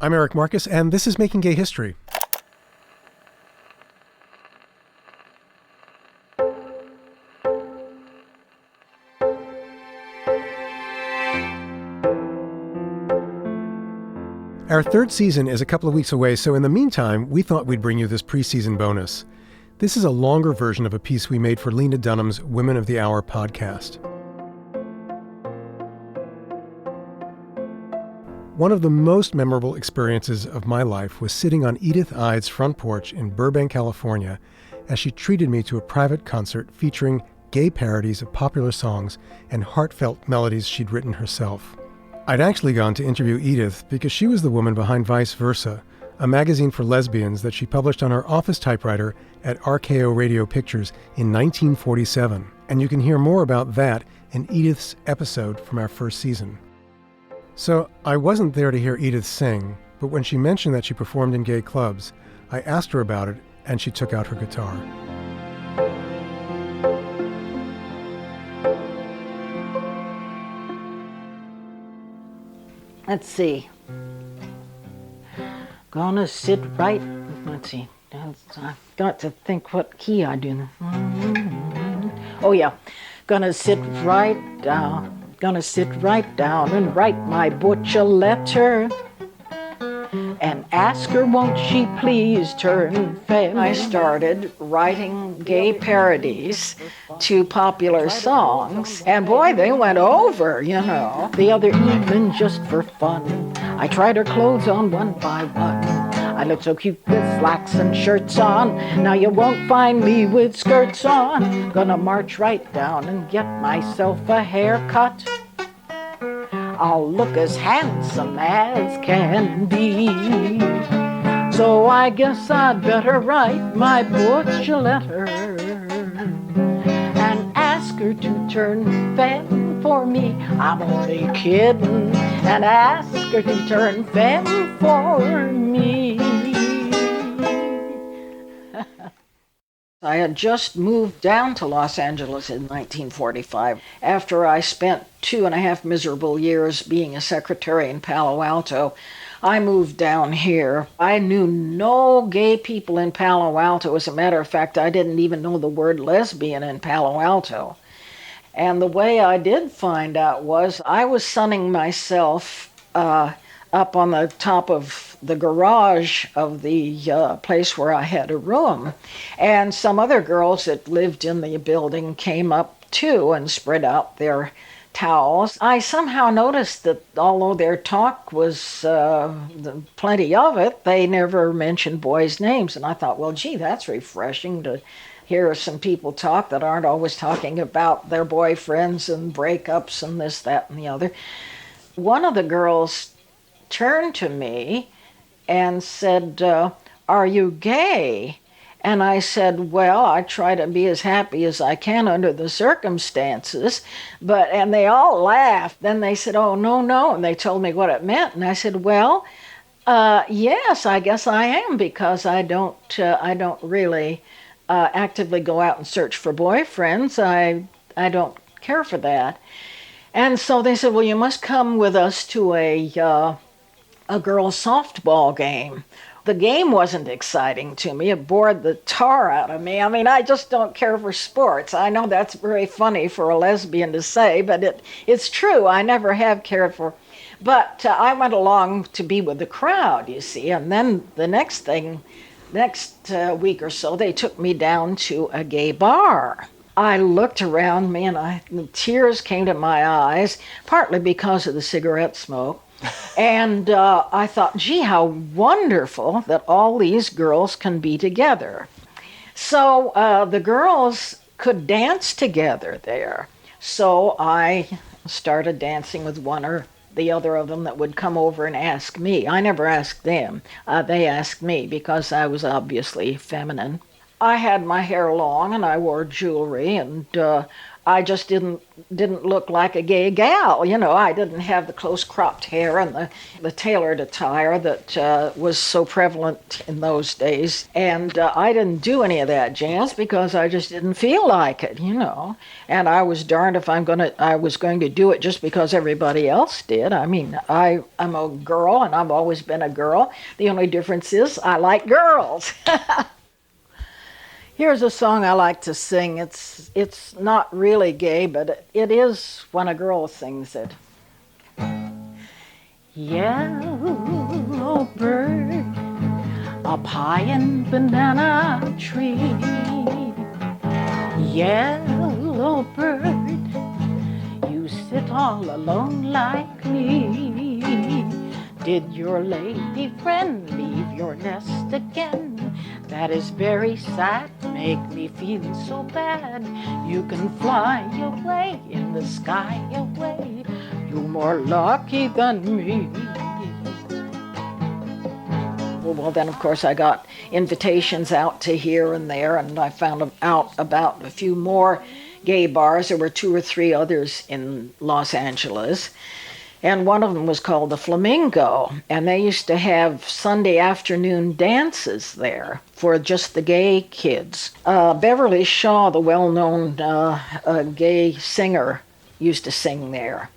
I'm Eric Marcus, and this is Making Gay History. Our third season is a couple of weeks away, so in the meantime, we thought we'd bring you this preseason bonus. This is a longer version of a piece we made for Lena Dunham's Women of the Hour podcast. One of the most memorable experiences of my life was sitting on Edythe Eyde's front porch in Burbank, California, as she treated me to a private concert featuring gay parodies of popular songs and heartfelt melodies she'd written herself. I'd actually gone to interview Edythe because she was the woman behind Vice Versa, a magazine for lesbians that she published on her office typewriter at RKO Radio Pictures in 1947. And you can hear more about that in Edythe's episode from our first season. So I wasn't there to hear Edythe sing, but when she mentioned that she performed in gay clubs, I asked her about it, and she took out her guitar. Let's see. Gonna sit right. Let's see. I've got to think what key I do. Oh yeah. Gonna sit right down. Gonna sit right down and write my butch a letter and ask her, won't she please turn femme. I started writing gay parodies to popular songs, and boy, they went over, you know. The other evening, just for fun, I tried her clothes on one by one. I look so cute with slacks and shirts on. Now you won't find me with skirts on. Gonna march right down and get myself a haircut. I'll look as handsome as can be. So I guess I'd better write my butch a letter and ask her to turn femme for me. I'm only kidding. And ask her to turn femme for me. I had just moved down to Los Angeles in 1945 after I spent 2.5 miserable years being a secretary in Palo Alto. I moved down here. I knew no gay people in Palo Alto. As a matter of fact, I didn't even know the word lesbian in Palo Alto. And the way I did find out was I was sunning myself up on the top of the garage of the place where I had a room. And some other girls that lived in the building came up too and spread out their towels. I somehow noticed that although their talk was plenty of it, they never mentioned boys' names. And I thought, well, gee, that's refreshing to hear some people talk that aren't always talking about their boyfriends and breakups and this, that, and the other. One of the girls turned to me and said, are you gay? And I said, well, I try to be as happy as I can under the circumstances. And they all laughed. Then they said, oh, no. And they told me what it meant. And I said, well, yes, I guess I am, because I don't really actively go out and search for boyfriends. I don't care for that. And so they said, well, you must come with us to a girls' softball game. The game wasn't exciting to me. It bored the tar out of me. I mean, I just don't care for sports. I know that's very funny for a lesbian to say, but it's true. I never have cared for. But I went along to be with the crowd, you see. And then the next week or so, they took me down to a gay bar. I looked around me and tears came to my eyes, partly because of the cigarette smoke. And I thought, gee, how wonderful that all these girls can be together. So the girls could dance together there. So I started dancing with one or the other of them that would come over and ask me. I never asked them. They asked me because I was obviously feminine. I had my hair long and I wore jewelry, and I just didn't look like a gay gal. You know, I didn't have the close cropped hair and the tailored attire that was so prevalent in those days. And I didn't do any of that jazz because I just didn't feel like it, you know. And I was darned if I was going to do it just because everybody else did. I mean, I'm a girl and I've always been a girl. The only difference is I like girls. Here's a song I like to sing. It's not really gay, but it is when a girl sings it. Yellow bird up high in banana tree. Yellow bird, you sit all alone like me. Did your lady friend leave your nest again? That is very sad, make me feel so bad. You can fly away in the sky away. You're more lucky than me. Well, then, of course, I got invitations out to here and there, and I found out about a few more gay bars. There were 2 or 3 others in Los Angeles. And one of them was called the Flamingo, and they used to have Sunday afternoon dances there for just the gay kids. Beverly Shaw, the well-known gay singer, used to sing there.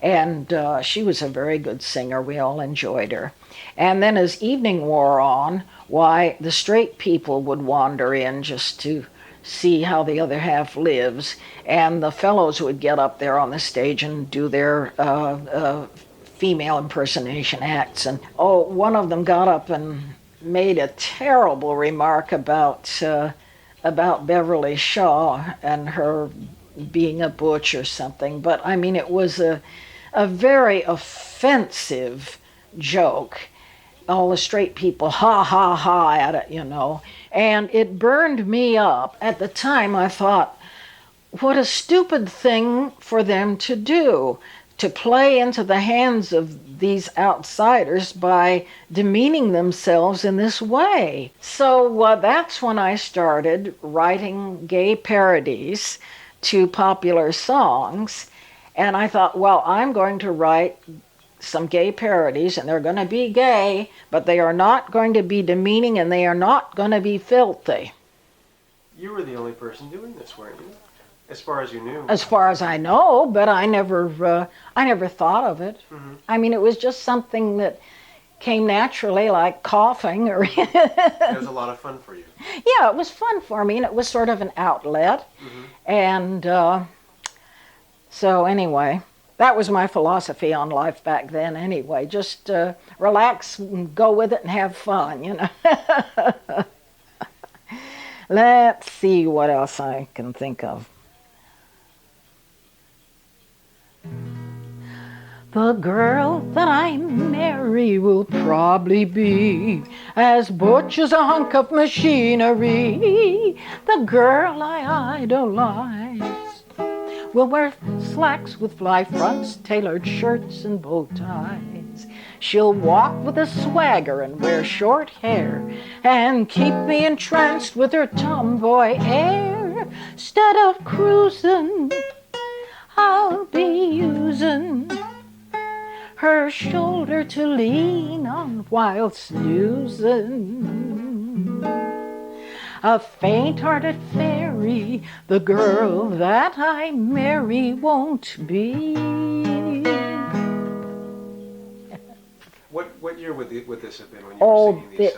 And she was a very good singer. We all enjoyed her. And then as evening wore on, why, the straight people would wander in just to see how the other half lives, and the fellows would get up there on the stage and do their female impersonation acts. And one of them got up and made a terrible remark about Beverly Shaw and her being a butch or something. But I mean, it was a very offensive joke. All the straight people, ha, ha, ha, at it, you know. And it burned me up. At the time, I thought, what a stupid thing for them to do, to play into the hands of these outsiders by demeaning themselves in this way. So that's when I started writing gay parodies to popular songs. And I thought, well, I'm going to write some gay parodies, and they're going to be gay, but they are not going to be demeaning, and they are not going to be filthy. You were the only person doing this, weren't you? As far as you knew. As far as I know, but I never thought of it. Mm-hmm. I mean, it was just something that came naturally, like coughing. Or it was a lot of fun for you. Yeah, it was fun for me, and it was sort of an outlet. Mm-hmm. And so anyway, that was my philosophy on life back then anyway. Just relax and go with it and have fun, you know. Let's see what else I can think of. The girl that I marry will probably be as butch as a hunk of machinery. The girl I idolize will wear slacks with fly fronts, tailored shirts and bow ties. She'll walk with a swagger and wear short hair and keep me entranced with her tomboy air. Instead of cruising, I'll be using her shoulder to lean on while snoozing. A faint-hearted fairy, the girl that I marry won't be. What year would this have been when you were singing these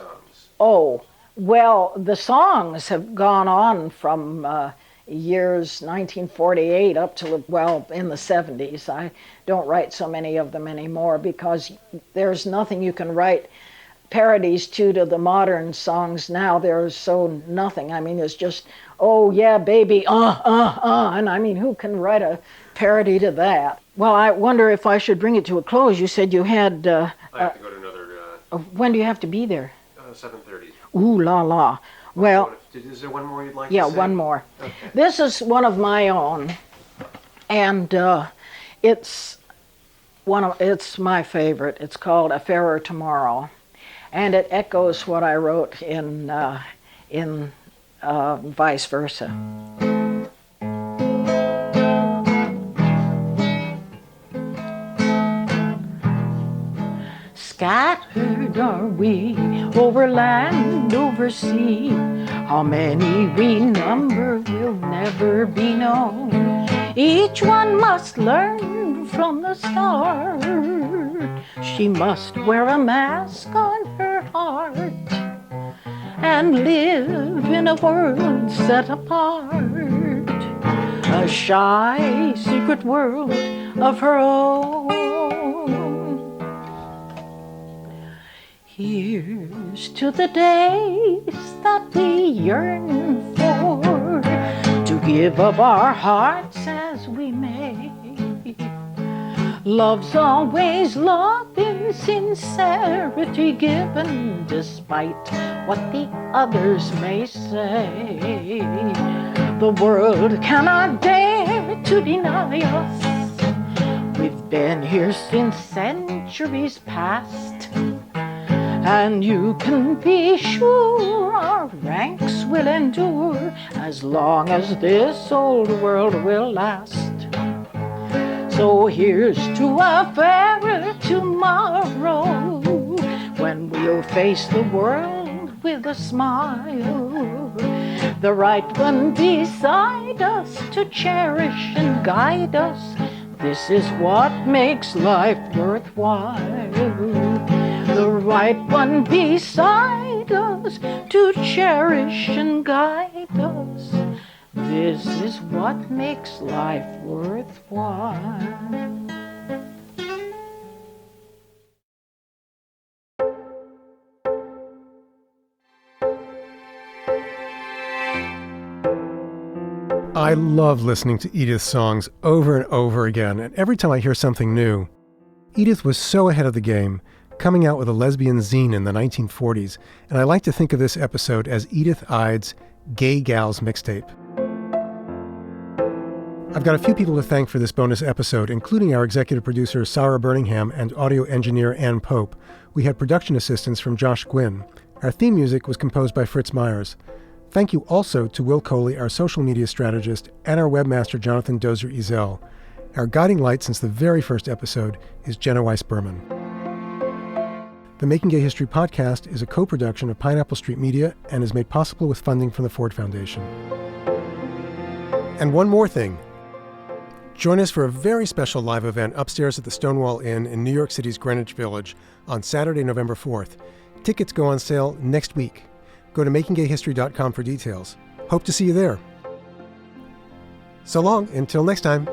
songs? Well, the songs have gone on from years 1948 up to, well, in the 70s. I don't write so many of them anymore because there's nothing you can write parodies to the modern songs now. There's so nothing. I mean, it's just, oh yeah, baby, and I mean, who can write a parody to that? Well, I wonder if I should bring it to a close. You said you had... I have to go to another... when do you have to be there? 7:30. Ooh, la la. Well... Is there one more you'd like to say? Yeah, one more. Okay. This is one of my own, and it's my favorite. It's called A Fairer Tomorrow, and it echoes what I wrote in Vice Versa. Scattered are we over land, over sea. How many we number will never be known. Each one must learn from the start. She must wear a mask on her heart and live in a world set apart, a shy, secret world of her own. Here's to the days that we yearn for, to give of our hearts as we may. Love's always love in sincerity given, despite what the others may say. The world cannot dare to deny us. We've been here since centuries past, and you can be sure our ranks will endure as long as this old world will last. So here's to a fairer tomorrow, when we'll face the world with a smile. The right one beside us to cherish and guide us. This is what makes life worthwhile. The right one beside us to cherish and guide us. This is what makes life worthwhile. I love listening to Edythe's songs over and over again, and every time I hear something new. Edythe was so ahead of the game, coming out with a lesbian zine in the 1940s, and I like to think of this episode as Edythe Eyde's Gay Gals Mixtape. I've got a few people to thank for this bonus episode, including our executive producer Sarah Birmingham and audio engineer Ann Pope. We had production assistance from Josh Gwynn. Our theme music was composed by Fritz Myers. Thank you also to Will Coley, our social media strategist, and our webmaster Jonathan Dozer-Ezel. Our guiding light since the very first episode is Jenna Weiss-Berman. The Making Gay History podcast is a co-production of Pineapple Street Media and is made possible with funding from the Ford Foundation. And one more thing. Join us for a very special live event upstairs at the Stonewall Inn in New York City's Greenwich Village on Saturday, November 4th. Tickets go on sale next week. Go to makinggayhistory.com for details. Hope to see you there. So long, until next time.